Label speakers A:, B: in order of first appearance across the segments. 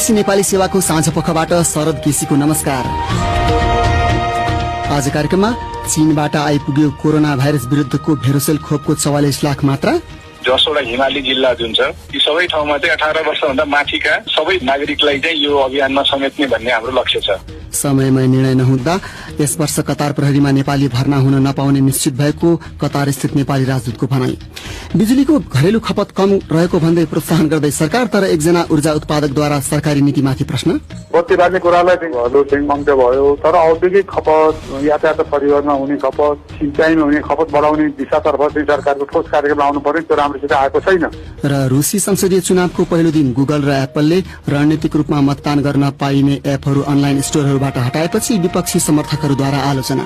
A: BBC Nepali सेवाको साँझ पखबाट शरद केसीको नमस्कार। आज कार्यक्रममा चीनबाट आइपुग्यो कोरोना भाइरस विरुद्धको भेरोसेल खोपको 44 लाख मात्रा।
B: 10 वटा हिमाली जिल्ला जुन छ यी सबै ठाउँमा चाहिँ 18 वर्षभन्दा माथिका सबै नागरिकलाई चाहिँ यो अभियानमा समेट्ने भन्ने हाम्रो लक्ष्य छ।
A: समयमै निर्णय नहुँदा यस वर्ष कतार प्रहरीमा नेपाली भर्ना हुन नपाउने निश्चित भएको कतार स्थित नेपाली राजदूतको भनाई। बिजुलीको घरेलु खपत कम रहेको भन्दै प्रोत्साहन गर्दै सरकार, तर एकजना ऊर्जा उत्पादकद्वारा सरकारी नीतिमाथि प्रश्न।
C: बत्ती बाल्ने कुरालाई लोडसेडिङ मङ्क्य भयो, तर औद्योगिक खपत, यातायात परिवहनमा हुने खपत, सिंचाइमा हुने खपत बढाउने दिशातर्फ चाहिँ सरकारको ठोस कार्यक्रम आउनु पर्यो, त्यो राम्रोसित आएको छैन।
A: र रुसी संसदीय चुनावको पहिलो दिन गुगल र एप्पलले रणनीतिक रूपमा मतदान गर्न पाइने एपहरू अनलाइन स्टोरहरूबाट हटाएपछि विपक्षी समर्थकहरूद्वारा आलोचना।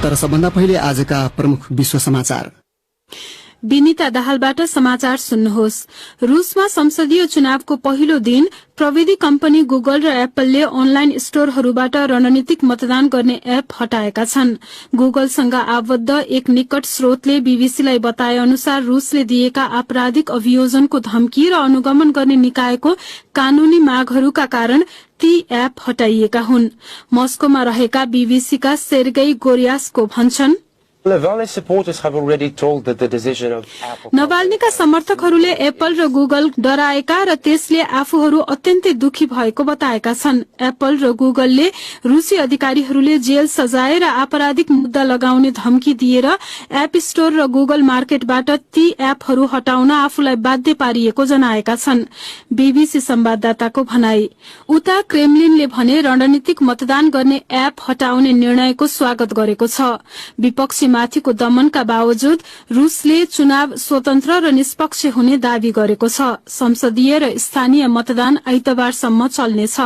A: तर सबभन्दा पहिले आजका प्रमुख विश्व समाचार।
D: विनिता दाहालबाट समाचार सुन्नुहोस्। रूसमा संसदीय चुनावको पहिलो दिन प्रविधि कम्पनी गुगल र एप्पलले अनलाइन स्टोरहरूबाट रणनीतिक मतदान गर्ने एप हटाएका छन्। गुगलसँग आबद्ध एक निकट स्रोतले बीबीसीलाई बताए अनुसार रूसले दिएका आपराधिक अभियोजनको धम्की र अनुगमन गर्ने निकायको कानूनी मागहरूका कारण ती एप हटाइएका हुन्। मस्कोमा रहेका बीबीसीका सेर्गेई गोरियासको भन्छन्, नभाल्नीका समर्थकहरूले एप्पल र गुगल डराएका र त्यसले आफूहरू अत्यन्तै दुखी भएको बताएका छन्। एप्पल र गुगलले रूसी अधिकारीहरूले जेल सजाय र आपराधिक मुद्दा लगाउने धम्की दिएर एप स्टोर र गुगल मार्केटबाट ती एपहरू हटाउन आफूलाई बाध्य पारिएको जनाएका छन्। बीबीसी संवाददाताको भनाई। उता क्रेमलिनले भने रणनीतिक मतदान गर्ने एप हटाउने निर्णयको स्वागत गरेको छ। विपक्षी माथिको दमनका बावजुद रूसले चुनाव स्वतन्त्र र निष्पक्ष हुने दावी गरेको छ। संसदीय र स्थानीय मतदान आइतबारसम्म चल्नेछ।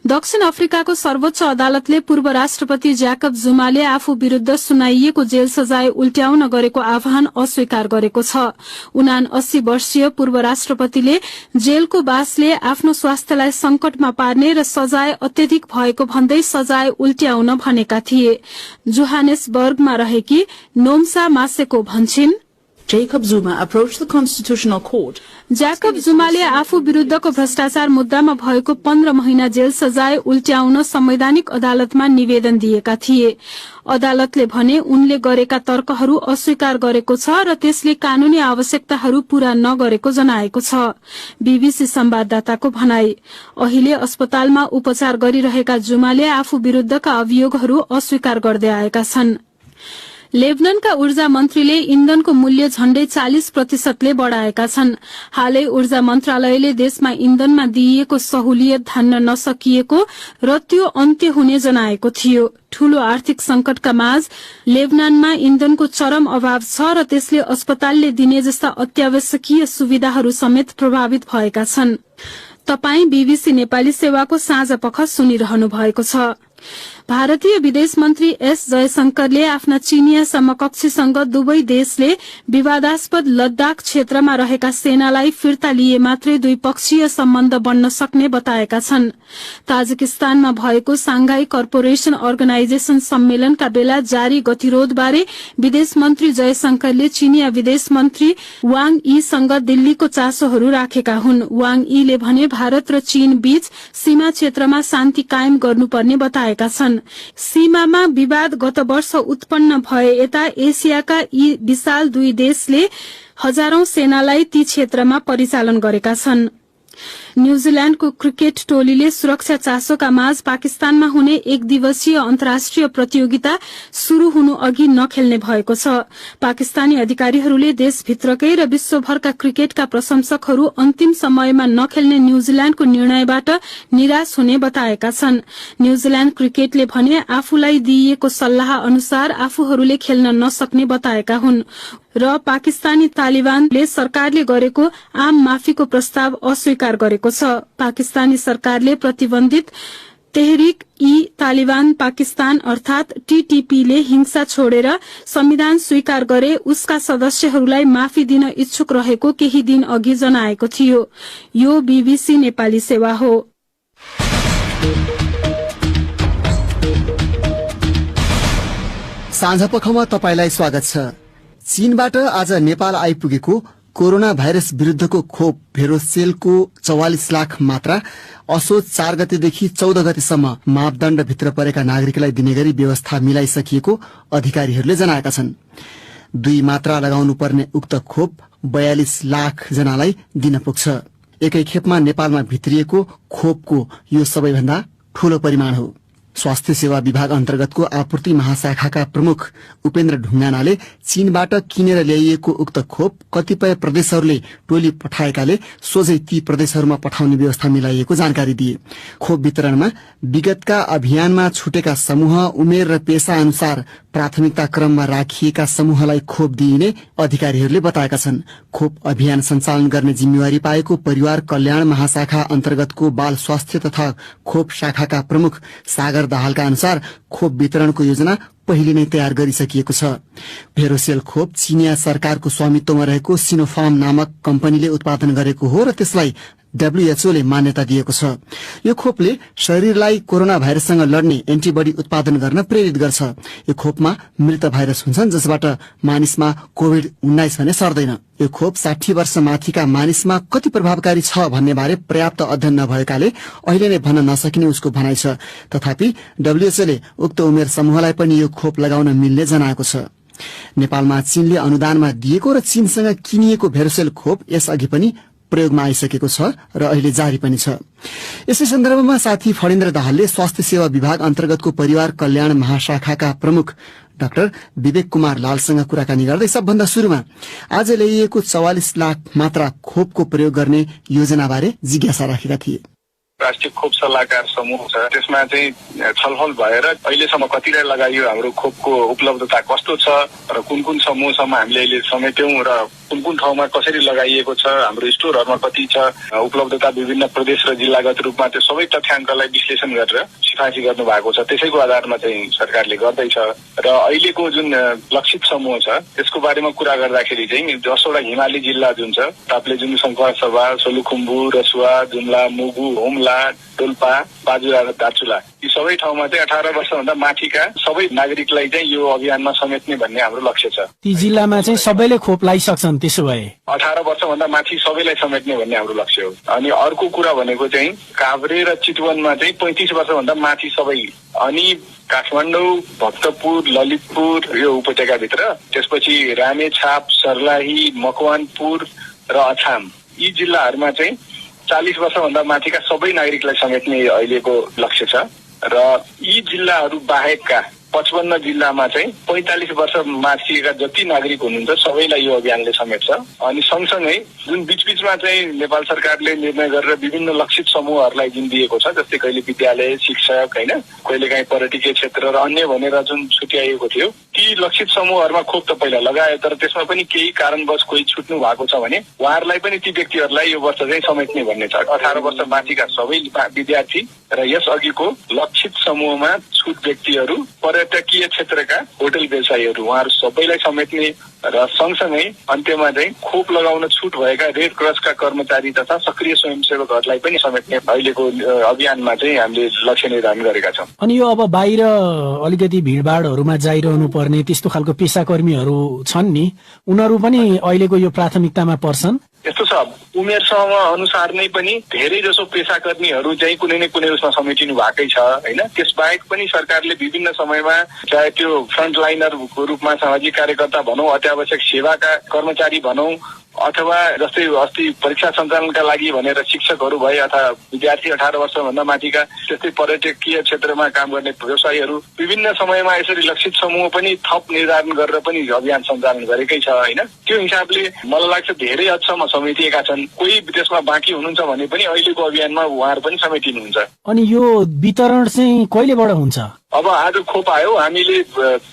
D: दक्षिण अफ्रिकाको सर्वोच्च अदालतले पूर्व राष्ट्रपति ज्याकब जुमाले आफू विरूद्ध सुनाइएको जेल सजाय उल्ट्याउन गरेको आह्वान अस्वीकार गरेको छ। 79 वर्षीय पूर्व राष्ट्रपतिले जेलको बासले आफ्नो स्वास्थ्यलाई संकटमा पार्ने र सजाय अत्यधिक भएको भन्दै सजाय उल्ट्याउन भनेका थिए। जोहानेसबर्गमा रहेकी नोम्सा मासेको भन्छिन्,
E: Jacob Zuma approached the Constitutional Court.
D: ज्याकब जुमाले आफू विरूद्धको भ्रष्टाचार मुद्दामा भएको 15 महिना जेल सजाय उल्ट्याउन संवैधानिक अदालतमा निवेदन दिएका थिए। अदालतले भने उनले गरेका तर्कहरू अस्वीकार गरेको छ र त्यसले कानूनी आवश्यकताहरू पूरा नगरेको जनाएको छ। बीबीसी संवाददाताको भनाई। अहिले अस्पतालमा उपचार गरिरहेका जुमाले आफू विरूद्धका अभियोगहरू अस्वीकार गर्दै आएका छन्। लेबननका ऊर्जा मन्त्रीले इन्धनको मूल्य झण्डै 40% बढ़ाएका छन्। हालै ऊर्जा मन्त्रालयले देशमा इन्धनमा दिइएको सहुलियत धान्न नसकिएको र त्यो अन्त्य हुने जनाएको थियो। ठूलो आर्थिक संकटका माझ लेबनानमा इन्धनको चरम अभाव छ र त्यसले अस्पतालले दिने जस्ता अत्यावश्यकीय सुविधाहरू समेत प्रभावित भएका छन्। तपाई बीबीसी नेपाली सेवाको साँझ पख सुनिरहनु भएको छ। भारतीय विदेश मन्त्री एस जयशंकरले आफ्ना चीनिया समकक्षीसँग दुवै देशले विवादास्पद लद्दाख क्षेत्रमा रहेका सेनालाई फिर्ता लिए मात्रै द्विपक्षीय सम्बन्ध बन्न सक्ने बताएका छन्। ताजिकिस्तानमा भएको सांघाई कर्पोरेशन अर्गनाइजेशन सम्मेलनका बेला जारी गतिरोधबारे विदेश मन्त्री जयशंकरले चीनिया विदेश मन्त्री वाङ यीसँग दिल्लीको चासोहरू राखेका हुन्। वाङ यीले भने भारत र चीन बीच सीमा क्षेत्रमा शान्ति कायम गर्नुपर्ने बताएका छन्। सीमामा विवाद गत वर्ष उत्पन्न भए यता एसियाका यी विशाल दुई देशले हजारौं सेनालाई ती क्षेत्रमा परिचालन गरेका छन्। न्यूजील्याण्डको क्रिकेट टोलीले सुरक्षा चासोका माझ पाकिस्तानमा हुने एक दिवसीय अन्तर्राष्ट्रिय प्रतियोगिता शुरू हुनु अघि नखेल्ने भएको छ। पाकिस्तानी अधिकारीहरूले देशभित्रकै र विश्वभरका क्रिकेटका प्रशंसकहरू अन्तिम समयमा नखेल्ने न्यूजील्याण्डको निर्णयबाट निराश हुने बताएका छन्। न्यूजील्याण्ड क्रिकेटले भने आफूलाई दिइएको सल्लाह अनुसार आफूहरूले खेल्न नसक्ने बताएका हुन् र पाकिस्तानी तालिबानले सरकारले गरेको आम माफीको प्रस्ताव अस्वीकार गरेको छ। पाकिस्तानी सरकारले प्रतिबन्धित तेहरिक ई तालिबान पाकिस्तान अर्थात टीटीपीले हिंसा छोडेर संविधान स्वीकार गरे उसका सदस्यहरूलाई माफी दिन इच्छुक रहेको केही दिन अघि जनाएको थियो। यो बीबीसी नेपाली सेवा हो।
A: साँझ पखमा तपाईलाई स्वागत छ। चीनबाट आज नेपाल आइपुगेको कोरोना भाइरस विरुद्धको खोप भेरोसेलको 44 लाख मात्रा असोज 4 गतेदेखि 14 गतेसम्म मापदण्डभित्र परेका नागरिकलाई दिने गरी व्यवस्था मिलाइसकिएको अधिकारीहरूले जनाएका छन्। 2 मात्रा लगाउनु पर्ने उक्त खोप 42 लाख जनालाई दिन पुग्छ। एकै खेपमा नेपालमा भित्रिएको खोपको यो सबैभन्दा ठूलो परिमाण हो। स्वास्थ्य सेवा विभाग अन्तर्गतको आपूर्ति महाशाखाका प्रमुख उपेन्द्र ढुङ्गानाले चीनबाट किनेर ल्याइएको उक्त खोप कतिपय प्रदेशहरूले टोली पठाएकाले सोझै ती प्रदेशहरूमा पठाउने व्यवस्था मिलाइएको जानकारी दिए। खोप वितरणमा विगतका अभियानमा छुटेका समूह, उमेर र पेशा अनुसार प्राथमिकता क्रममा राखिएका समूहलाई खोप दिइने अधिकारीहरूले बताएका छन्। खोप अभियान सञ्चालन गर्ने जिम्मेवारी पाएको परिवार कल्याण महाशाखा अन्तर्गतको बाल स्वास्थ्य तथा खोप शाखाका प्रमुख सागर दाहालका अनुसार खोप वितरणको योजना पहिले नै तयार गरिसकिएको छ। भेरोसेल खोप चीनिया सरकारको स्वामित्वमा रहेको सिनोफार्म नामक कम्पनीले उत्पादन गरेको हो र त्यसलाई WHO ले मान्यता दिएको छ। यो खोपले शरीरलाई कोरोना भाइरससँग लड्ने एन्टिबडी उत्पादन गर्न प्रेरित गर्छ। यो खोपमा मृत भाइरस हुन्छन् जसबाट मानिसमा कोभिड-19 भने सर्दैन। यो खोप 60 वर्ष माथिका मानिसमा कति प्रभावकारी छ भन्ने बारे पर्याप्त अध्ययन नभएकाले अहिले नै भन्न नसकिने उसको भनाइ छ। तथापि WHO ले उक्त उमेर समूहलाई पनि यो खोप लगाउन मिल्ने जनाएको छ। नेपालमा चीनले अनुदानमा दिएको र चीनसँग किनिएको भेरोसेल खोप यसअघि पनि प्रयोगमा आइसकेको छ र अहिले जारी पनि छ। यसै सन्दर्भमा साथी फणेन्द्र दाहालले स्वास्थ्य सेवा विभाग अन्तर्गतको परिवार कल्याण महाशाखाका प्रमुख डाक्टर विवेक कुमार लालसँग कुराकानी गर्दै सबभन्दा सुरुमा आज ल्याइएको 44 लाख मात्रा खोपको प्रयोग गर्ने योजनाबारे जिज्ञासा राखेका थिए।
B: राष्ट्रिय खोप सल्लाहकार समूह छ, त्यसमा चाहिँ छलफल भएर अहिलेसम्म कतिलाई लगाइयो, हाम्रो खोपको उपलब्धता कस्तो छ र कुन कुन समूहसम्म हामीले अहिले समेट्यौं र कुन कुन ठाउँमा कसरी लगाइएको छ, हाम्रो स्टोरहरूमा कति छ उपलब्धता विभिन्न प्रदेश र जिल्लागत रूपमा, त्यो सबै तथ्याङ्कलाई विश्लेषण गरेर सिफारिस गर्नु भएको छ। त्यसैको आधारमा चाहिँ सरकारले गर्दैछ र अहिलेको जुन लक्षित समूह छ त्यसको बारेमा कुरा गर्दाखेरि चाहिँ 10 वटा हिमाली जिल्ला जुन छ, ताप्लेजुङ, सङ्खुवासभा, सोलुखुम्बु, रसुवा, जुम्ला, मुगु, हुम्ला, डोल्पा, बाजुरा र दार्चुला, यी सबै ठाउँमा चाहिँ 18 वर्षभन्दा माथिका सबै नागरिकलाई चाहिँ यो अभियानमा समेट्ने भन्ने हाम्रो लक्ष्य छ।
F: ती जिल्लामा चाहिँ सबैले खोप लगाइसक्छन्, त्यसो भए
B: 18 वर्षभन्दा माथि सबैलाई समेट्ने भन्ने हाम्रो लक्ष्य हो। अनि अर्को कुरा भनेको चाहिँ काभ्रे र चितवनमा चाहिँ 35 वर्षभन्दा माथि सबै, अनि काठमाडौँ, भक्तपुर, ललितपुर यो उपत्यकाभित्र, त्यसपछि रामेछाप, सर्लाही, मकवानपुर र अछाम, यी जिल्लाहरूमा चाहिँ 40 वर्षभन्दा माथिका सबै नागरिकलाई समेट्ने अहिलेको लक्ष्य छ र यी जिल्लाहरू बाहेकका 55 जिल्लामा चाहिँ 45 वर्ष माथिका जति नागरिक हुनुहुन्छ सबैलाई यो अभियानले समेट्छ। अनि सँगसँगै जुन बीचबीचमा चाहिँ नेपाल सरकारले निर्णय गरेर विभिन्न लक्षित समूहहरूलाई जुन दिएको छ, जस्तै कहिले विद्यालय, शिक्षक, होइन, कहिलेकाहीँ पर्यटकीय क्षेत्र र अन्य भनेर जुन छुट्याइएको थियो, ती लक्षित समूहहरूमा खोप त पहिला लगायो, तर त्यसमा पनि केही कारणवश कोही छुट्नु भएको छ भने उहाँहरूलाई पनि ती व्यक्तिहरूलाई यो वर्ष चाहिँ समेट्ने भन्ने छ। 18 वर्ष माथिका सबै विद्यार्थी र यस अघिको लक्षित समूहमा छुट व्यक्तिहरू, पर्यटकीय क्षेत्रका होटल व्यवसायीहरू, उहाँहरू सबैलाई समेट्ने र सँगसँगै अन्त्यमा चाहिँ खोप लगाउन छुट भएका रेड क्रसका कर्मचारी तथा सक्रिय स्वयंसेवकहरूलाई पनि समेट्ने अहिलेको अभियानमा चाहिँ हामीले लक्ष्य निर्धारण गरेका छौँ।
F: अनि यो अब बाहिर अलिकति भिडभाडहरूमा जाइरहनु पर्ने त्यस्तो खालको पेसाकर्मीहरू छन् नि, उनीहरू पनि अहिलेको यो प्राथमिकतामा पर्छन्?
B: यस्तो छ, उमेर समूह अनुसार नै पनि धेरै जसो पेसाकर्मीहरू चाहिँ कुनै न कुनै उसमा समेटिनु भएकै छ, होइन। त्यसबाहेक पनि सरकारले विभिन्न समयमा चाहे त्यो फ्रन्टलाइनरको रूपमा सामाजिक कार्यकर्ता भनौँ, अत्यावश्यक सेवाका कर्मचारी भनौँ, अथवा जस्तै अस्ति परीक्षा सञ्चालनका लागि भनेर शिक्षकहरू भए अथवा विद्यार्थी 18 वर्षभन्दा माथिका, त्यस्तै पर्यटकीय क्षेत्रमा काम गर्ने व्यवसायीहरू, विभिन्न समयमा यसरी लक्षित समूह पनि थप निर्धारण गरेर पनि अभियान सञ्चालन गरेकै छ, होइन। त्यो हिसाबले मलाई लाग्छ धेरै हदसम्म समेटिएका छन्। कोही त्यसमा बाँकी हुनुहुन्छ भने पनि अहिलेको अभियानमा उहाँहरू पनि समेटिनुहुन्छ।
F: अनि यो वितरण चाहिँ कहिलेबाट हुन्छ?
B: अब आज खोप आयो, हामीले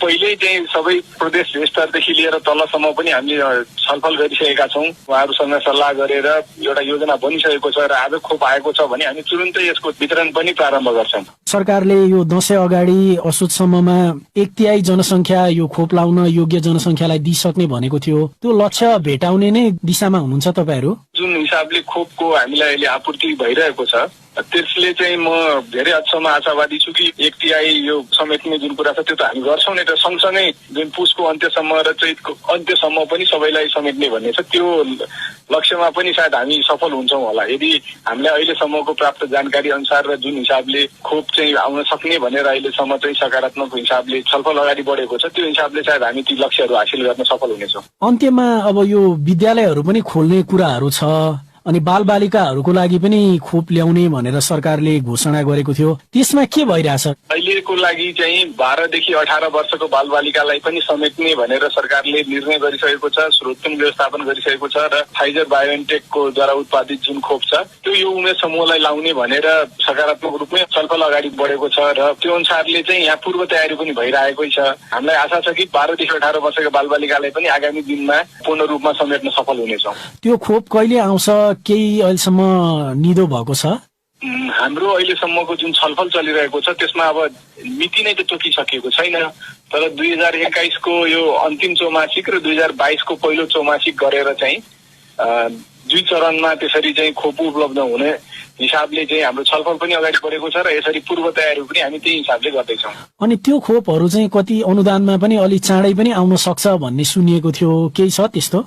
B: पहिल्यै चाहिँ सबै प्रदेश स्तरदेखि लिएर तलसम्म पनि हामीले छलफल गरिसकेका छौँ, उहाँहरूसँग सल्लाह गरेर एउटा योजना बनिसकेको छ र आज खोप आएको छ भने हामी तुरुन्तै यसको वितरण पनि प्रारम्भ गर्छौँ।
F: सरकारले यो दशैं अगाडि असोजसम्ममा 1/3 जनसङ्ख्या यो खोप लाउन योग्य जनसङ्ख्यालाई दिइसक्ने भनेको थियो, त्यो लक्ष्य भेटाउने नै दिशामा हुनुहुन्छ तपाईँहरू?
B: जुन हिसाबले खोपको हामीलाई अहिले आपूर्ति भइरहेको छ त्यसले चाहिँ म धेरै हदसम्म आशावादी छु कि 1 तिहाई यो समेट्ने जुन कुरा छ त्यो त हामी गर्छौँ नि त। सँगसँगै जुन पुसको अन्त्यसम्म र चैतको अन्त्यसम्म पनि सबैलाई समेट्ने भन्ने छ, त्यो लक्ष्यमा पनि सायद हामी सफल हुन्छौँ होला यदि हामीले अहिलेसम्मको प्राप्त जानकारी अनुसार र जुन हिसाबले खोप चाहिँ आउन सक्ने भनेर अहिलेसम्म चाहिँ सकारात्मक हिसाबले छलफल अगाडि बढेको छ, त्यो हिसाबले सायद हामी ती लक्ष्यहरू हासिल गर्न सफल हुनेछौँ।
F: अन्त्यमा अब यो विद्यालयहरू पनि खोल्ने कुराहरू छ अनि बालबालिकाहरूको लागि पनि खोप ल्याउने भनेर सरकारले घोषणा गरेको थियो, त्यसमा के भइरहेछ?
B: अहिलेको लागि चाहिँ 12 देखि 18 वर्षको बालबालिकालाई पनि समेट्ने भनेर सरकारले निर्णय गरिसकेको छ, स्रोत पनि व्यवस्थापन गरिसकेको छ र फाइजर बायोएनटेकको द्वारा उत्पादित जुन खोप छ त्यो यो उमेर समूहलाई लाउने भनेर सकारात्मक रूपमै छलफल अगाडि बढेको छ र त्यो अनुसारले चाहिँ यहाँ पूर्व तयारी पनि भइरहेकै छ। हामीलाई आशा छ कि 12 देखि 18 वर्षका बालबालिकालाई पनि आगामी दिनमा पूर्ण रूपमा समेट्न सफल हुनेछौँ।
F: त्यो खोप कहिले आउँछ, केही अहिलेसम्म निदो भएको छ?
B: हाम्रो अहिलेसम्मको जुन छलफल चलिरहेको छ त्यसमा अब मिति नै त तोकिसकेको छैन, तर 2021 को यो अन्तिम चौमासिक र 2022 को पहिलो चौमासिक गरेर चाहिँ 2 चरणमा त्यसरी चाहिँ खोप उपलब्ध हुने हिसाबले चाहिँ हाम्रो छलफल पनि अगाडि बढेको छ र यसरी पूर्व तयारी पनि हामी त्यही हिसाबले गर्दैछौँ।
F: अनि त्यो खोपहरू चाहिँ कति अनुदानमा पनि अलि चाँडै पनि आउन सक्छ भन्ने सुनिएको थियो, केही छ त्यस्तो?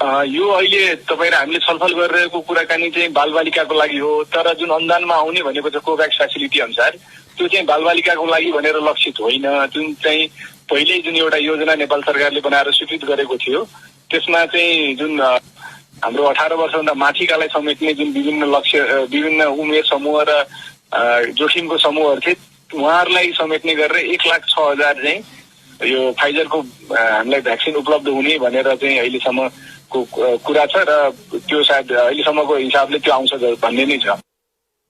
B: यो अहिले तपाईँ र हामीले छलफल गरिरहेको कुराकानी चाहिँ बालबालिकाको लागि हो, तर जुन अनुदानमा आउने भनेको चाहिँ कोभ्याक्स फेसिलिटी अनुसार त्यो चाहिँ बालबालिकाको लागि भनेर लक्षित होइन। जुन चाहिँ पहिल्यै जुन एउटा योजना नेपाल सरकारले बनाएर स्वीकृत गरेको थियो त्यसमा चाहिँ जुन हाम्रो 18 वर्षभन्दा माथिकालाई समेट्ने जुन विभिन्न उमेर समूह र जोखिमको समूहहरू थिए उहाँहरूलाई समेट्ने गरेर 1,06,000 चाहिँ यो फाइजरको हामीलाई भ्याक्सिन उपलब्ध हुने भनेर चाहिँ अहिलेसम्मको कुरा छ र त्यो सायद अहिलेसम्मको हिसाबले त्यो आउँछ भन्ने नै छ।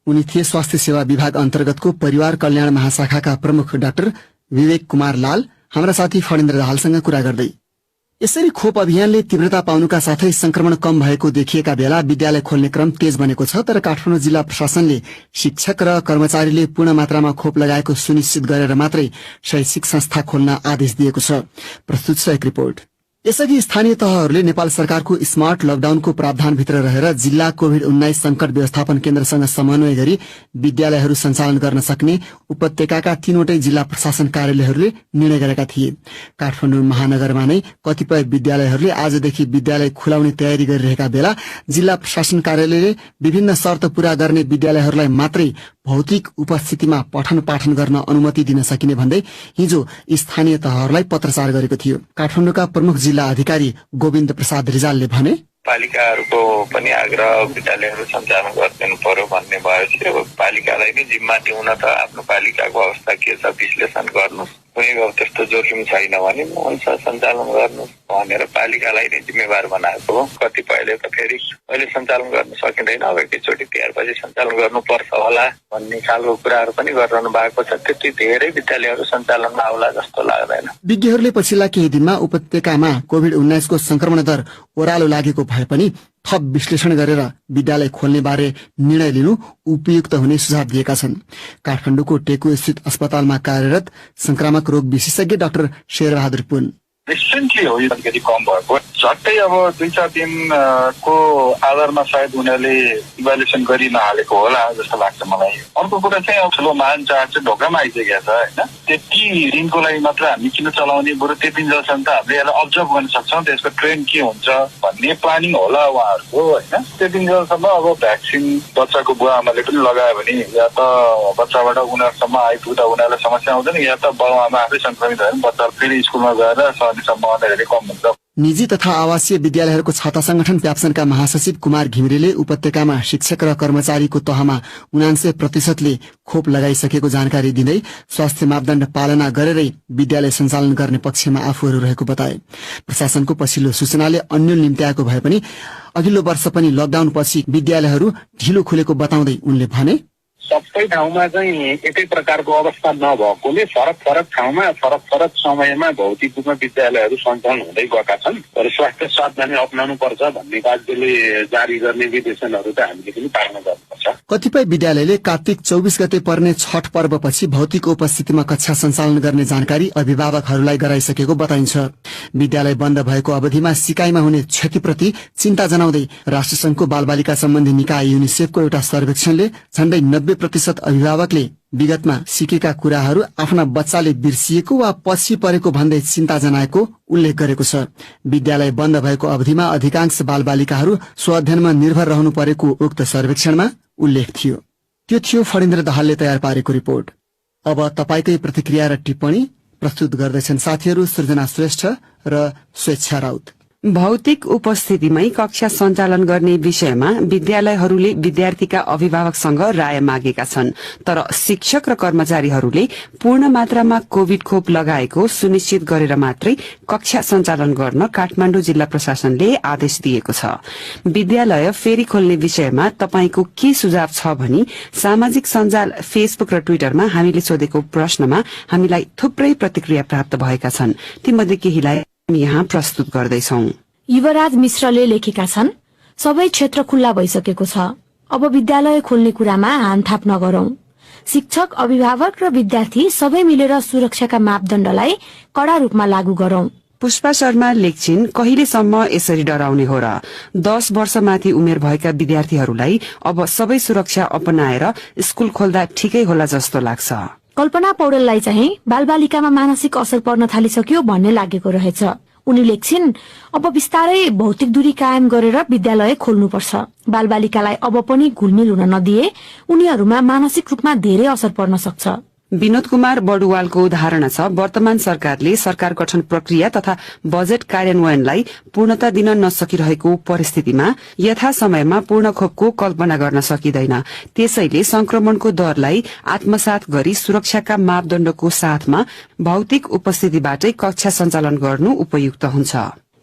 A: उनी थिए स्वास्थ्य सेवा विभाग अन्तर्गतको परिवार कल्याण महाशाखाका प्रमुख डाक्टर विवेक कुमार लाल हाम्रा साथी फणेन्द्र दाहालसँग कुरा गर्दै। यसरी खोप अभियानले तीव्रता पाउनुका साथै संक्रमण कम भएको देखिएका बेला विद्यालय खोल्ने क्रम तेज बनेको छ, तर काठमाडौँ जिल्ला प्रशासनले शिक्षक र कर्मचारीले पूर्ण मात्रामा खोप लगाएको सुनिश्चित गरेर मात्रै शैक्षिक संस्था खोल्न आदेश दिएको छ। प्रस्तुत छ एक रिपोर्ट। यसअघि स्थानीय तहहरूले नेपाल सरकारको स्मार्ट लकडाउनको प्रावधानभित्र रहेर जिल्ला कोभिड-19 संकट व्यवस्थापन केन्द्रसँग समन्वय गरी विद्यालयहरू सञ्चालन गर्न सक्ने उपत्यकाका 3वटै जिल्ला प्रशासन कार्यालयहरूले निर्णय गरेका थिए। काठमाडौँ महानगरमा नै कतिपय विद्यालयहरूले आजदेखि विद्यालय खुलाउने तयारी गरिरहेका बेला जिल्ला प्रशासन कार्यालयले विभिन्न शर्त पूरा गर्ने विद्यालयहरूलाई मात्रै भौतिक उपस्थितिमा पठन पाठन गर्न अनुमति दिन सकिने भन्दै हिजो स्थानीय तहहरूलाई पत्रचार गरेको थियो। काठमाडौँका प्रमुख जिल्ला अधिकारी गोविन्द प्रसाद रिजालले भने,
G: पालिकाहरूको पनि आग्रह विद्यालयहरू सञ्चालन गरिदिनु पर्यो भन्ने भएपछि अब पालिकालाई नै जिम्मा दिउन त आफ्नो पालिकाको अवस्था के छ विश्लेषण गर्नु, कुनै अब त्यस्तो जोखिम छैन भने हुन्छ सञ्चालन गर्नु भनेर पालिकालाई नै जिम्मेवार बनाएको हो। कतिपयले त फेरि अहिले सञ्चालन गर्न सकिँदैन, अब एकैचोटि तिहारपछि सञ्चालन गर्नुपर्छ होला भन्ने खालको कुराहरू पनि गरिरहनु भएको छ। त्यति धेरै विद्यालयहरू सञ्चालनमा आउला जस्तो लाग्दैन।
A: विज्ञहरूले पछिल्ला केही दिनमा उपत्यकामा कोभिड-19 को संक्रमण दर ओह्रालो लागेको भए पनि थप विश्लेषण गरेर विद्यालय खोल्ने बारे निर्णय लिनु उपयुक्त हुने सुझाव दिएका छन्। काठमाडौँको टेकु स्थित अस्पतालमा कार्यरत संक्रामक रोग विशेषज्ञ डाक्टर शेरबहादुर पुन,
C: रिसेन्टली हो यो अलिकति कम भएको, झट्टै अब 2-4 दिनको आधारमा सायद उनीहरूले इभ्यालुएसन गरि नहालेको होला जस्तो लाग्छ मलाई। अर्को कुरा चाहिँ अब ठुलो महान चाड चाहिँ ढोकामा आइसकेको छ होइन, त्यति दिनको लागि मात्र हामी किन चलाउने, बरु त्यति जसम्म त हामीले यसलाई अब्जर्भ गर्न सक्छौँ त्यसको ट्रेन्ड के हुन्छ भन्ने प्लानिङ होला उहाँहरूको होइन। त्यति जसम्म अब भ्याक्सिन बच्चाको बुवा आमाले पनि लगायो भने या त बच्चाबाट उनीहरूसम्म आइपुग्दा उनीहरूलाई समस्या आउँदैन, या त बाउ आमा आफै संक्रमित भयो भने बच्चा फेरि स्कुलमा गएर सम्भावना धेरै कम हुन्छ।
A: निजी तथा आवासीय विद्यालयहरूको छाता संगठन प्याप्सनका महासचिव कुमार घिमिरेले उपत्यकामा शिक्षक र कर्मचारीको तहमा 99% खोप लगाइसकेको जानकारी दिँदै स्वास्थ्य मापदण्ड पालना गरेरै विद्यालय सञ्चालन गर्ने पक्षमा आफूहरू रहेको बताए। प्रशासनको पछिल्लो सूचनाले अन्यल निम्त्याएको भए पनि अघिल्लो वर्ष पनि लकडाउन पछि विद्यालयहरू ढिलो खुलेको बताउँदै उनले भने,
C: सबै ठाउँमा चाहिँ एकै प्रकारको अवस्था नभएकोले फरक फरक ठाउँमा फरक फरक समयमा भौतिक रूपमा विद्यालयहरू सञ्चालन हुँदै गएका छन् र स्वास्थ्य सावधानी अपनाउनु पर्छ भन्ने राज्यले जारी गर्ने निर्देशनहरू त हामीले पनि पालन गर्नुपर्छ।
A: कतिपय विद्यालयले कार्तिक 24 गते पर्ने छठ पर्वपछि भौतिक उपस्थितिमा कक्षा सञ्चालन गर्ने जानकारी अभिभावकहरूलाई गराइसकेको बताइन्छ। विद्यालय बन्द भएको अवधिमा सिकाइमा हुने क्षतिप्रति चिन्ता जनाउँदै राष्ट्रसंघको बालबालिका सम्बन्धी निकाय युनिसेफको एउटा सर्वेक्षणले झण्डै 90% अभिभावकले विगतमा सिकेका कुराहरू आफ्ना बच्चाले बिर्सिएको वा पछि परेको भन्दै चिन्ता जनाएको उल्लेख गरेको छ। विद्यालय बन्द भएको अवधिमा अधिकांश बालबालिकाहरू स्वअध्ययनमा निर्भर रहनु परेको उक्त सर्वेक्षणमा उल्लेख थियो। त्यो थियो फणीन्द्र दाहालले तयार पारेको रिपोर्ट। अब तपाईकै प्रतिक्रिया र टिप्पणी प्रस्तुत गर्दैछन् साथीहरू सृजना श्रेष्ठ र स्वेच्छा राउत।
H: भौतिक उपस्थितिमै कक्षा सञ्चालन गर्ने विषयमा विद्यालयहरूले विद्यार्थीका अभिभावकसँग राय मागेका छन्, तर शिक्षक र कर्मचारीहरूले पूर्ण मात्रामा कोभिड खोप लगाएको सुनिश्चित गरेर मात्रै कक्षा सञ्चालन गर्न काठमाडौँ जिल्ला प्रशासनले आदेश दिएको छ। विद्यालय फेरि खोल्ने विषयमा तपाईको के सुझाव छ भनी सामाजिक सञ्जाल फेसबुक र ट्विटरमा हामीले सोधेको प्रश्नमा हामीलाई थुप्रै प्रतिक्रिया प्राप्त भएका छन्। तीमध्ये केहीलाई यहाँ प्रस्तुत गर्दैछौं।
I: युवराज मिश्रले लेखेका छन्, सबै क्षेत्र खुल्ला भइसकेको छ, अब विद्यालय खोल्ने कुरामा हानथाप नगरौं। शिक्षक, अभिभावक र विद्यार्थी सबै मिलेर सुरक्षाका मापदण्डलाई कड़ा रूपमा लागू गरौं।
H: पुष्पा शर्मा लेख्छिन्, कहिलेसम्म यसरी डराउने हो र? 10 वर्षमाथि उमेर भएका विद्यार्थीहरूलाई अब सबै सुरक्षा अपनाएर स्कूल खोल्दा ठिकै होला जस्तो लाग्छ।
I: कल्पना पौडेललाई चाहिँ बालबालिकामा मानसिक असर पर्न थालिसक्यो भन्ने लागेको रहेछ। उनी लेख्छिन्, अब बिस्तारै भौतिक दूरी कायम गरेर विद्यालय खोल्नुपर्छ। बालबालिकालाई अब पनि घुलमिल हुन नदिए उनीहरूमा मानसिक रूपमा धेरै असर पर्न सक्छ।
H: विनोद कुमार बडुवालको धारणा छ, वर्तमान सरकारले सरकार गठन प्रक्रिया तथा बजेट कार्यान्वयनलाई पूर्णता दिन नसकिरहेको परिस्थितिमा यथा समयमा पूर्ण खोपको कल्पना गर्न सकिँदैन। त्यसैले संक्रमणको दरलाई आत्मसात गरी सुरक्षाका मापदण्डको साथमा भौतिक उपस्थितिबाटै कक्षा सञ्चालन गर्नु उपयुक्त हुन्छ।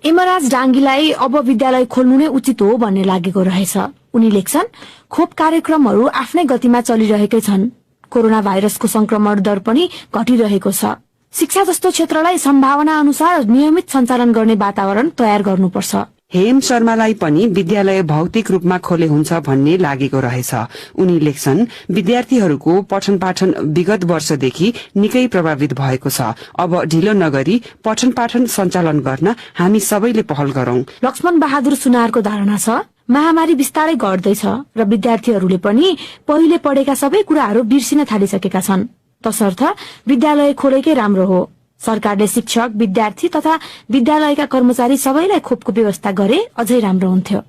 I: इमराज डाङ्गीलाई अब विद्यालय खोल्नु नै उचित हो भन्ने लागेको रहेछ। उनी लेख्छन्, खोप कार्यक्रमहरू आफ्नै गतिमा चलिरहेकै छन्। कोरोना भाइरसको संक्रमण दर पनि घटिरहेको छ। शिक्षा जस्तो क्षेत्रलाई सम्भावना अनुसार नियमित सञ्चालन गर्ने वातावरण तयार गर्नुपर्छ।
H: हेम शर्मालाई पनि विद्यालय भौतिक रूपमा खोले हुन्छ भन्ने लागेको रहेछ। उनी लेख्छन्, विद्यार्थीहरूको पठन पाठन विगत वर्षदेखि निकै प्रभावित भएको छ। अब ढिलो नगरी पठन पाठन सञ्चालन गर्न हामी सबैले पहल गरौं।
I: लक्ष्मण बहादुर सुनारको धारणा छ, महामारी बिस्तारै घट्दैछ र विद्यार्थीहरूले पनि पहिले पढेका सबै कुराहरू बिर्सिन थालिसकेका छन्। तसर्थ विद्यालय खोलेकै राम्रो हो। सरकारले शिक्षक, विद्यार्थी तथा विद्यालयका कर्मचारी सबैलाई खोपको व्यवस्था गरे अझै राम्रो हुन्थ्यो।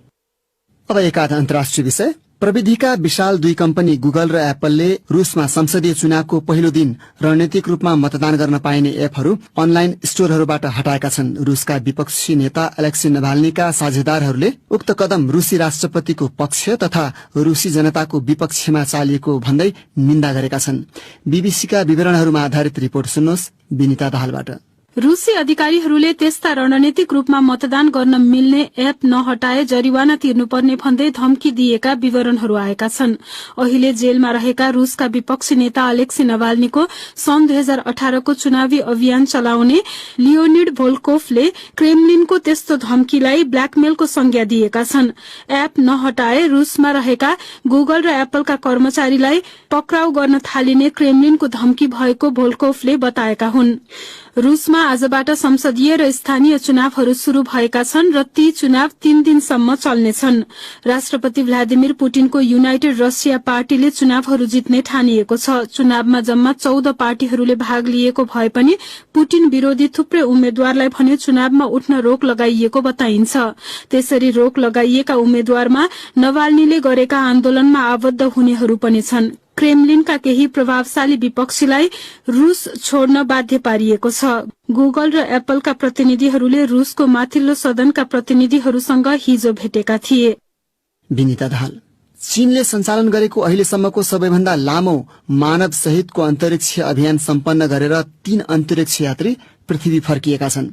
A: अब एकाध अन्तर्राष्ट्रिय विषय। प्रविधिका विशाल दुई कम्पनी गुगल र एप्पलले रूसमा संसदीय चुनावको पहिलो दिन रणनीतिक रूपमा मतदान गर्न पाइने एपहरू अनलाइन स्टोरहरूबाट हटाएका छन्। रूसका विपक्षी नेता अलेक्सी नाभाल्नीका साझेदारहरूले उक्त कदम रूसी राष्ट्रपतिको पक्ष तथा रूसी जनताको विपक्षमा चालिएको भन्दै निन्दा गरेका छन्। बीबीसीका विवरणहरूमा आधारित रिपोर्ट सुन्नुहोस् विनिता दाहालबाट।
D: रूसी अधिकारीहरूले त्यस्ता रणनीतिक रूपमा मतदान गर्न मिल्ने एप नहटाए जरिवाना तिर्नुपर्ने भन्दै धम्की दिएका विवरणहरू आएका छन्। अहिले जेलमा रहेका रूसका विपक्षी नेता अलेक्सी नाभाल्नीको सन् 2018 को चुनावी अभियान चलाउने लियोनिड भोल्कोभले क्रेमलिनको त्यस्तो धम्कीलाई ब्ल्याकमेलको संज्ञा दिएका छन्। एप नहटाए रूसमा रहेका गुगल र एप्पलका कर्मचारीलाई पक्राउ गर्न थालिने क्रेमलिनको धम्की भएको भोल्कोभले बताएका हुन्। रूसमा आजबाट संसदीय र स्थानीय चुनावहरू शुरू भएका छन् र ती चुनाव 3 दिनसम्म चल्नेछन्। राष्ट्रपति भ्लादिमिर पुटिनको युनाइटेड रसिया पार्टीले चुनावहरू जित्ने ठानिएको छ। चुनावमा जम्मा 14 पार्टीहरूले भाग लिएको भए पनि पुटिन विरोधी थुप्रै उम्मेद्वारलाई भने चुनावमा उठ्न रोक लगाइएको बताइन्छ। त्यसरी रोक लगाइएका उम्मेद्वारमा नाभाल्नीले गरेका आन्दोलनमा आबद्ध हुनेहरू पनि छन्। क्रेमलिनका केही प्रभावशाली विपक्षीलाई रूस छोड्न बाध्य पारिएको छ। गुगल र एप्पलका प्रतिनिधिहरूले रूसको माथिल्लो सदनका प्रतिनिधिहरूसँग हिजो भेटेका थिए।
A: विनिता दाहाल। चीनले सञ्चालन गरेको अहिलेसम्मको सबैभन्दा लामो मानव सहितको अन्तरिक्ष अभियान सम्पन्न गरेर 3 अन्तरिक्ष यात्री पृथ्वी फर्किएका छन्।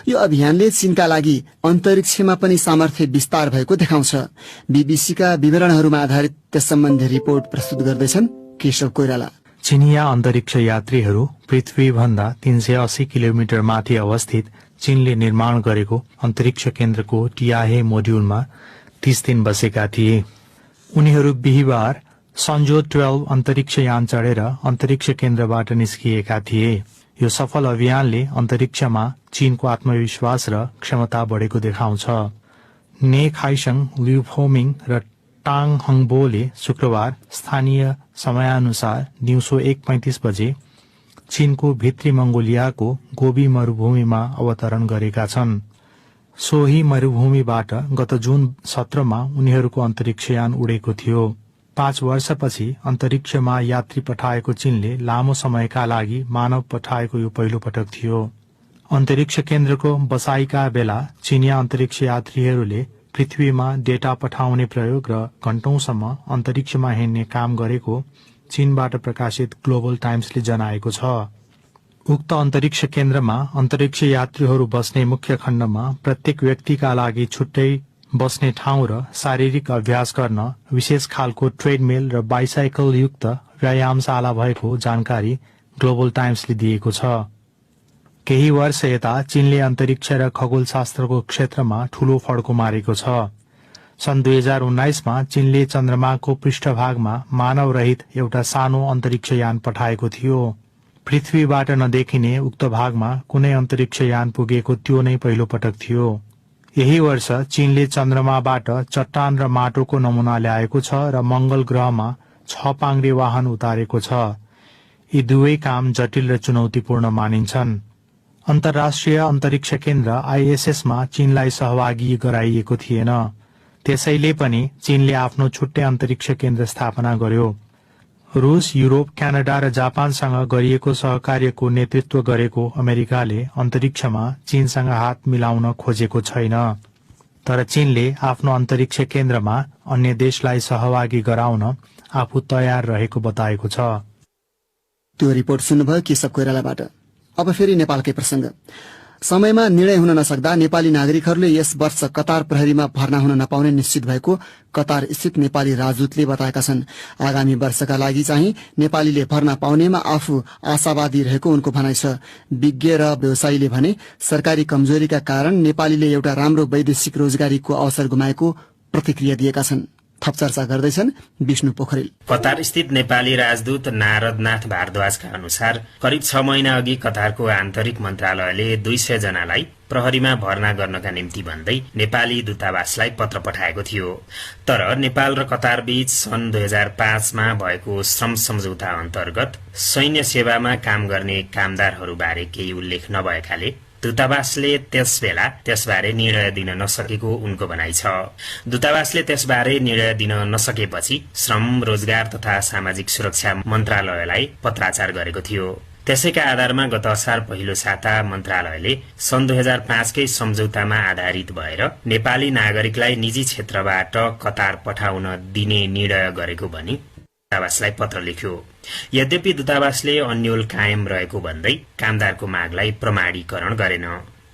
A: यो अभियानले चीनका लागि अन्तरिक्षमा पनि सामर्थ्य विस्तार भएको देखाउँछ। बीबीसीका विवरणहरूमा आधारित त्यस सम्बन्धी रिपोर्ट प्रस्तुत गर्दैछन् केशव कोइराला।
J: चीनिया अन्तरिक्ष यात्रीहरू पृथ्वी भन्दा 380 किलोमिटर माथि अवस्थित चीनले निर्माण गरेको अन्तरिक्ष केन्द्रको टियाहे मोड्युलमा 30 दिन बसेका थिए। उनीहरू बिहिबार सन्जो 12 अन्तरिक्ष यान चढेर अन्तरिक्ष केन्द्रबाट निस्किएका थिए। यो सफल अभियानले अन्तरिक्षमा चीनको आत्मविश्वास र क्षमता बढेको देखाउँछ। ने खाइसङ, लिउ फोमिङ र टाङ हङबोले शुक्रबार स्थानीय समयानुसार दिउँसो 1:35 बजे चीनको भित्री मंगोलियाको गोबी मरूभूमिमा अवतरण गरेका छन्। सोही मरूभूमिबाट गत जुन 17मा उनीहरूको अन्तरिक्षयान उडेको थियो। 5 वर्षपछि अन्तरिक्षमा यात्री पठाएको चीनले लामो समयका लागि मानव पठाएको यो पहिलो पटक थियो। अन्तरिक्ष केन्द्रको बसाईका बेला चीनिया अन्तरिक्ष यात्रीहरूले पृथ्वीमा डेटा पठाउने प्रयोग र घण्टौंसम्म अन्तरिक्षमा हिँड्ने काम गरेको चीनबाट प्रकाशित ग्लोबल टाइम्सले जनाएको छ। उक्त अन्तरिक्ष केन्द्रमा अन्तरिक्ष यात्रीहरू बस्ने मुख्य खण्डमा प्रत्येक व्यक्तिका लागि छुट्टै बस्ने ठाउँ र शारीरिक अभ्यास गर्न विशेष खालको ट्रेडमिल र बाइसाइकल युक्त व्यायामशाला भएको जानकारी ग्लोबल टाइम्सले दिएको छ। केही वर्ष यता चीनले अन्तरिक्ष र खगोलशास्त्रको क्षेत्रमा ठूलो फड्को मारेको छ। सन् 2019मा चीनले चन्द्रमाको पृष्ठभागमा मानव रहित एउटा सानो अन्तरिक्ष यान पठाएको थियो। पृथ्वीबाट नदेखिने उक्त भागमा कुनै अन्तरिक्ष यान पुगेको त्यो नै पहिलो पटक थियो। यही वर्ष चीनले चन्द्रमाबाट चट्टान र माटोको नमुना ल्याएको छ र मंगल ग्रहमा 6 पाङ्ग्रे वाहन उतारेको छ। यी दुवै काम जटिल र चुनौतीपूर्ण मानिन्छन्। अन्तर्राष्ट्रिय अन्तरिक्ष केन्द्र ISSमा चीनलाई सहभागी गराइएको थिएन। त्यसैले पनि चीनले आफ्नो छुट्टै अन्तरिक्ष केन्द्र स्थापना गर्यो। रूस, युरोप, क्यानाडा र जापानसँग गरिएको सहकार्यको नेतृत्व गरेको अमेरिकाले अन्तरिक्षमा चीनसँग हात मिलाउन खोजेको छैन। तर चीनले आफ्नो अन्तरिक्ष केन्द्रमा अन्य देशलाई सहभागी गराउन आफू तयार रहेको बताएको छ।
A: त्यो रिपोर्ट सुन्नुभयो केशव कोइरालाबाट। अब फेरि नेपालकै प्रसंग। समयमा निर्णय हुन नसक्दा नेपाली नागरिकहरूले यस वर्ष कतार प्रहरीमा भर्ना हुन नपाउने निश्चित भएको कतार स्थित नेपाली राजदूतले बताएका छन्। आगामी वर्षका लागि चाहिँ नेपालीले भर्ना पाउनेमा आफू आशावादी रहेको उनको भनाइ छ। विज्ञ र व्यवसायीले भने सरकारी कमजोरीका कारण नेपालीले एउटा राम्रो वैदेशिक रोजगारीको अवसर गुमाएको प्रतिक्रिया दिएका छन्। थप चर्चा गर्दैछन् विष्णु पोखरेल।
K: कतार स्थित नेपाली राजदूत नारदनाथ भारद्वाजका अनुसार करिब 6 महिना अघि कतारको आन्तरिक मन्त्रालयले 200 जनालाई प्रहरीमा भर्ना गर्नका निम्ति भन्दै नेपाली दूतावासलाई पत्र पठाएको थियो। तर नेपाल र कतार बीच सन् 2005मा भएको श्रम सम्झौता अन्तर्गत सैन्य सेवामा काम गर्ने कामदारहरूबारे केही उल्लेख नभएकाले दूतावासले त्यसबेला त्यसबारे निर्णय दिन नसकेको उनको भनाइ छ। दूतावासले त्यसबारे निर्णय दिन नसकेपछि श्रम, रोजगार तथा सामाजिक सुरक्षा मन्त्रालयलाई पत्राचार गरेको थियो। त्यसैका आधारमा गत असार पहिलो साता मन्त्रालयले सन् 2005कै सम्झौतामा आधारित भएर नेपाली नागरिकलाई निजी क्षेत्रबाट कतार पठाउन दिने निर्णय गरेको भनी दूतावासलाई पत्र लेख्यो। यद्यपि दूतावासले अन्यल कायम रहेको भन्दै कामदारको मागलाई प्रमाणीकरण गरेन।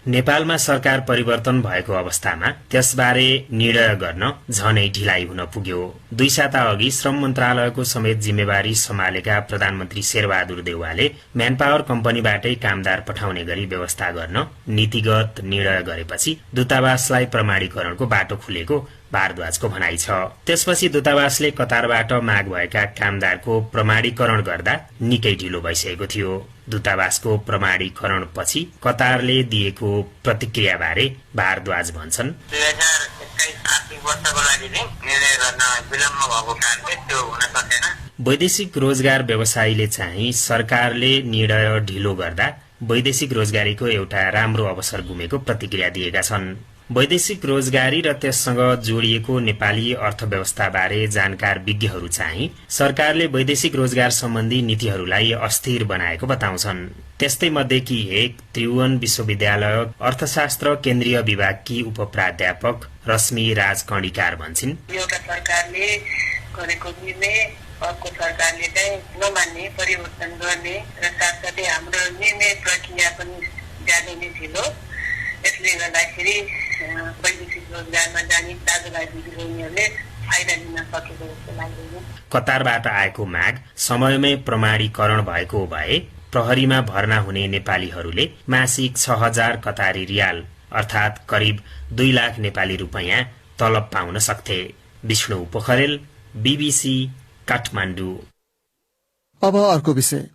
K: नेपालमा सरकार परिवर्तन भएको अवस्थामा त्यसबारे निर्णय गर्न झनै ढिलाइ हुन पुग्यो। 2 साता अघि श्रम मन्त्रालयको समेत जिम्मेवारी सम्हालेका प्रधानमन्त्री शेरबहादुर देउवाले म्यानपावर कम्पनीबाटै कामदार पठाउने गरी व्यवस्था गर्न नीतिगत निर्णय गरेपछि दूतावासलाई प्रमाणीकरणको बाटो खुलेको भारद्वाजको भनाइ छ। त्यसपछि दूतावासले कतारबाट माग भएका कामदारको प्रमाणीकरण गर्दा निकै ढिलो भइसकेको थियो। दूतावासको प्रमाणीकरणपछि कतारले दिएको प्रतिक्रियाबारे भारद्वाज भन्छन्,
G: 2021 आर्थिक वर्षको लागि निर्णय गर्न विलम्ब भएको कारणले त्यो हुन सकेन।
K: वैदेशिक रोजगार व्यवसायीले चाहिँ सरकारले निर्णय ढिलो गर्दा वैदेशिक रोजगारीको एउटा राम्रो अवसर गुमेको प्रतिक्रिया दिएका छन्। वैदेशिक रोजगारी र त्यससँग जोडिएको नेपाली अर्थव्यवस्थाबारे जानकार विज्ञहरू चाहिँ सरकारले वैदेशिक रोजगार सम्बन्धी नीतिहरूलाई अस्थिर बनाएको बताउँछन्। त्यस्तै मध्येकी एक त्रिभुवन विश्वविद्यालय अर्थशास्त्र केन्द्रीय विभागकी उपप्राध्यापक रश्मि राज कणिकार भन्छन्,
L: एउटा सरकारले गरेको निर्णय अर्को सरकारले चाहिँ नमान्ने, परिवर्तन गर्ने र साथसाथै हाम्रो निर्णय प्रक्रिया पनि ज्यादै नै ढिलो। यसले गर्दाखेरि वैदेशिक रोजगारमा जाने दाजुभाइ दिदीबहिनीहरूले फाइदा लिन सकेको जस्तो लाग्दैन।
K: कतारबाट आएको माग समयमै प्रमाणीकरण भएको भए प्रहरीमा भर्ना हुने नेपालीहरूले मासिक 6000 कतारी रियाल अर्थात करिब 2 लाख नेपाली रुपैयाँ तलब पाउन सक्थे। विष्णु पोखरेल, BBC, काठमाडौँ।
A: अब अर्को विषय।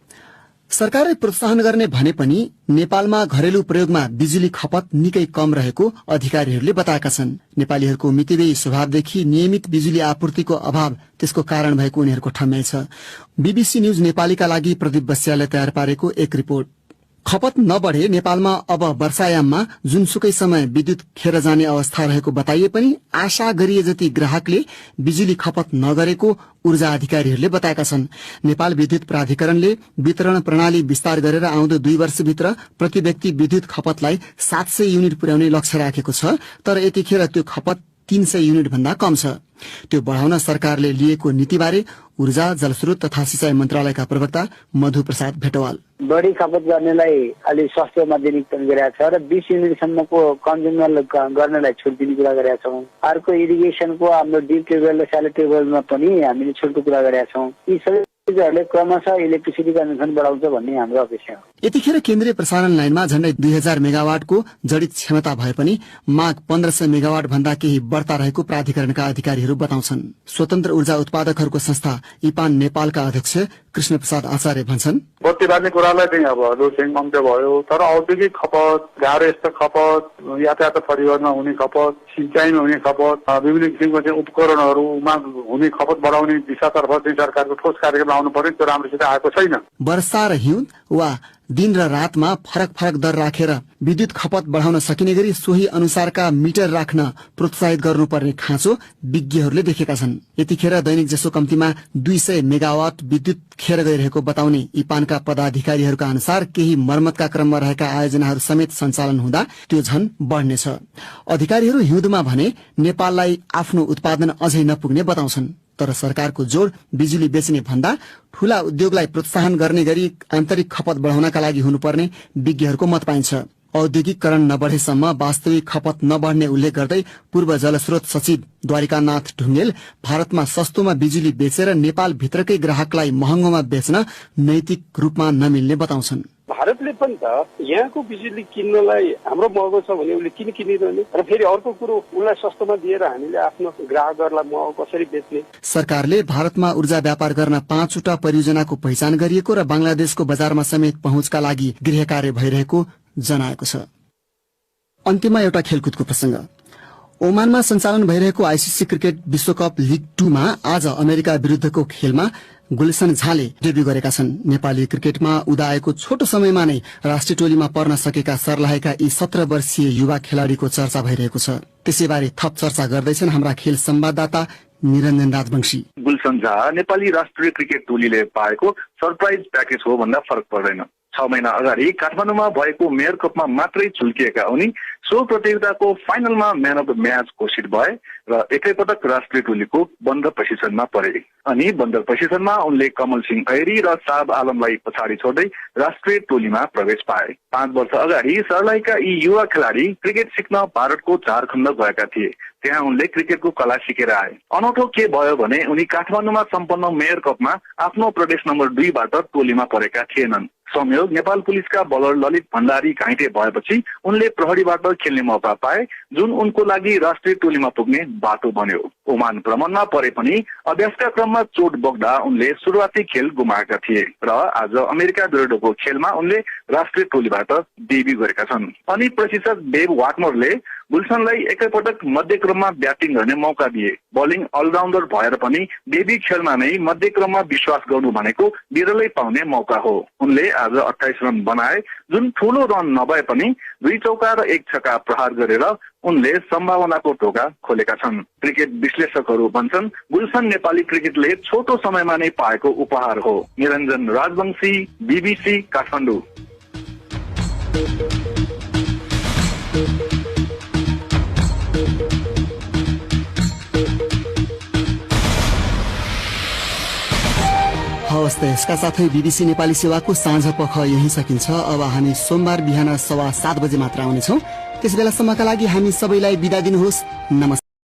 A: सरकारले प्रोत्साहन गर्ने भने पनि नेपालमा घरेलु प्रयोगमा बिजुली खपत निकै कम रहेको अधिकारीहरूले बताएका छन्। नेपालीहरूको मितव्ययी स्वभावदेखि नियमित बिजुली आपूर्तिको अभाव त्यसको कारण भएको उनीहरूको ठम्याइ छ। बीबीसी न्यूज नेपालीका लागि प्रदीप बस्यालले तयार पारेको एक रिपोर्ट। खपत नबढे नेपालमा अब वर्षायाममा जुनसुकै समय विद्युत खेर जाने अवस्था रहेको बताइए पनि आशा गरिए जति ग्राहकले बिजुली खपत नगरेको ऊर्जा अधिकारीहरूले बताएका छन्। नेपाल विद्युत प्राधिकरणले वितरण प्रणाली विस्तार गरेर आउँदो 2 वर्षभित्र प्रति व्यक्ति विद्युत खपतलाई 700 युनिट पुर्याउने लक्ष्य राखेको छ, तर यतिखेर त्यो खपत 300 युनिट भन्दा कम छ। त्यो बढ़ाउन सरकारले लिएको नीतिबारे ऊर्जा जलस्रोत तथा सिंचाई मन्त्रालयका प्रवक्ता मधु प्रसाद भेटवाल।
M: बढी खपत गर्नेलाई अलि सस्तोमा दिने पनि गरेका छ र 20 युनिटसम्मको कन्ज्युमर गर्नलाई छुट दिने कुरा गरेका छौँ। अर्को इरिगेसनको हाम्रो डिप ट्युबवेल र स्यालो ट्युबवेलमा पनि हामीले छुटको कुरा गरेका छौँ। यी सबै चिजहरूले क्रमशः इलेक्ट्रिसिटी कन्जम्सन बढाउँछ भन्ने हाम्रो अपेक्षा हो।
A: यतिखेर केन्द्रीय प्रसारण लाइनमा झण्डै 2000 मेगावाटको जडित क्षमता भए पनि माग 1500 मेगावाट भन्दा केही बढ्ता रहेको प्राधिकरणका अधिकारीहरू बताउँछन्। स्वतन्त्र ऊर्जा उत्पादकहरूको संस्था इपान नेपालका अध्यक्ष कृष्ण प्रसाद आचार्य भन्छन्,
C: बत्ती बाल्ने कुरालाई चाहिँ अब लोडसेडिङ कम्ती भयो, तर औद्योगिक खपत, गाह्रो खपत, यातायात परिवहनमा हुने खपत, सिंचाइमा हुने खपत, विभिन्न किसिमको चाहिँ उपकरणहरूमा हुने खपत बढाउने दिशातर्फ चाहिँ सरकारको ठोस कार्यक्रम आउनु पर्यो। त्यो राम्रोसित आएको छैन। वर्षा
A: र हिउँ वा दिन र रातमा फरक फरक दर राखेर विद्युत खपत बढ़ाउन सकिने गरी सोही अनुसारका मिटर राख्न प्रोत्साहित गर्नुपर्ने खाँचो विज्ञहरूले देखेका छन्। यतिखेर दैनिक जसो कम्तीमा 200 मेगावाट विद्युत खेर गइरहेको बताउने इपानका पदाधिकारीहरूका अनुसार केही मर्मतका क्रममा रहेका आयोजनाहरू समेत सञ्चालन हुँदा त्यो झन बढ्नेछ। अधिकारीहरू हिउँदमा भने नेपाललाई आफ्नो उत्पादन अझै नपुग्ने बताउँछन्, तर सरकारको जोड बिजुली बेच्ने भन्दा ठूला उद्योगलाई प्रोत्साहन गर्ने गरी आन्तरिक खपत बढ़ाउनका लागि हुनुपर्ने विज्ञहरूको मत पाइन्छ। औद्योगिकरण नबढेसम्म वास्तविक खपत नबढ्ने उल्लेख गर्दै पूर्व जलस्रोत सचिव द्वारिकानाथ ढुङ्गेल भारतमा सस्तोमा बिजुली बेचेर नेपाल भित्रकै ग्राहकलाई महँगोमा बेच्न नैतिक रूपमा नमिल्ने बताउँछन्।
N: भारतले पनि त यहाँको बिजुली किन्नलाई हाम्रो महँगो छ भने उसले किन किनिरहने र फेरि अर्को कुरो उसलाई सस्तोमा दिएर हामीले आफ्नो ग्राहकहरूलाई महँगो कसरी बेच्ने।
A: सरकारले भारतमा ऊर्जा व्यापार गर्न 5 वटा परियोजनाको पहिचान गरिएको र बंगलादेशको बजारमा समेत पहुँचका लागि गृह कार्य भइरहेको जनाएको छ। अन्त्यमा एउटा खेलकुदको प्रसंग। ओमानमा सञ्चालन भइरहेको आईसीसी क्रिकेट विश्वकप लीग 2 मा आज अमेरिका विरुद्धको खेलमा गुलसन झाले डेब्यू गरेका छन्। नेपाली क्रिकेटमा उदाएको छोटो समयमा नै राष्ट्रिय टोलीमा पर्न सकेका सर्लाहीका यी 17 वर्षीय युवा खेलाड़ीको चर्चा भइरहेको छ। त्यसैबारे थप चर्चा गर्दैछन् हाम्रा खेल संवाददाता निरञ्जन राजवंशी।
C: गुलसन झा नेपाली राष्ट्रिय क्रिकेट टोलीले पाएको सरप्राइज प्याकेज हो भन्दा फरक पर्दैन। 6 महिना अगाडि काठमाडौँमा भएको मेयर कपमा मात्रै चुल्किएका उनी सो प्रतियोगिताको फाइनलमा म्यान अफ द म्याच घोषित भए र एकैपटक राष्ट्रिय टोलीको बन्द प्रशिक्षणमा परे। अनि बन्द प्रशिक्षणमा उनले कमल सिंह खैरी र साब आलमलाई पछाडि छोड्दै राष्ट्रिय टोलीमा प्रवेश पाए। 5 वर्ष अगाडि सर्लाहीका यी युवा खेलाडी क्रिकेट सिक्न भारतको झारखण्ड गएका थिए। त्यहाँ उनले क्रिकेटको कला सिकेर आए। अनौठो के भयो भने उनी काठमाडौँमा सम्पन्न मेयर कपमा आफ्नो प्रदेश नम्बर 2 बाट टोलीमा परेका थिएनन्। संयोग नेपाल पुलिसका बलर ललित भण्डारी घाइते भएपछि उनले प्रहरीबाट खेल्ने मौका पाए, जुन उनको लागि राष्ट्रिय टोलीमा पुग्ने बाटो बन्यो। ओमान भ्रमणमा परे पनि अभ्यासका क्रममा चोट बग्दा उनले सुरुवाती खेल गुमाएका थिए र आज अमेरिका विरुद्धको खेलमा उनले राष्ट्रिय टोलीबाट डेब्यू गरेका छन्। अनि प्रशिक्षक डेभ वाटमरले गुलसनलाई एकैपटक मध्यक्रममा ब्याटिङ गर्ने मौका दिए। बलिङ अलराउन्डर भएर पनि डेब्यू खेलमा नै मध्यक्रममा विश्वास गर्नु भनेको बिरलै पाउने मौका हो। उनले आज 28 रन बनाए, जुन ठूलो रन नभए पनि 2 चौका र 1 छक्का प्रहार गरेर उनले सम्भावनाको ढोका खोलेका छन्। क्रिकेट विश्लेषकहरू भन्छन् गुलसन नेपाली क्रिकेटले छोटो समयमा नै पाएको उपहार हो। निरञ्जन राजवंशी, बीबीसी काठमाडौँ।
A: हवस् त यसका साथै बीबीसी नेपाली सेवाको साँझ पख यही सकिन्छ। अब हामी सोमबार बिहान 7:15 बजे मात्र आउनेछौँ। त्यस बेलासम्मका लागि हामी सबैलाई बिदा दिनुहोस्। नमस्कार।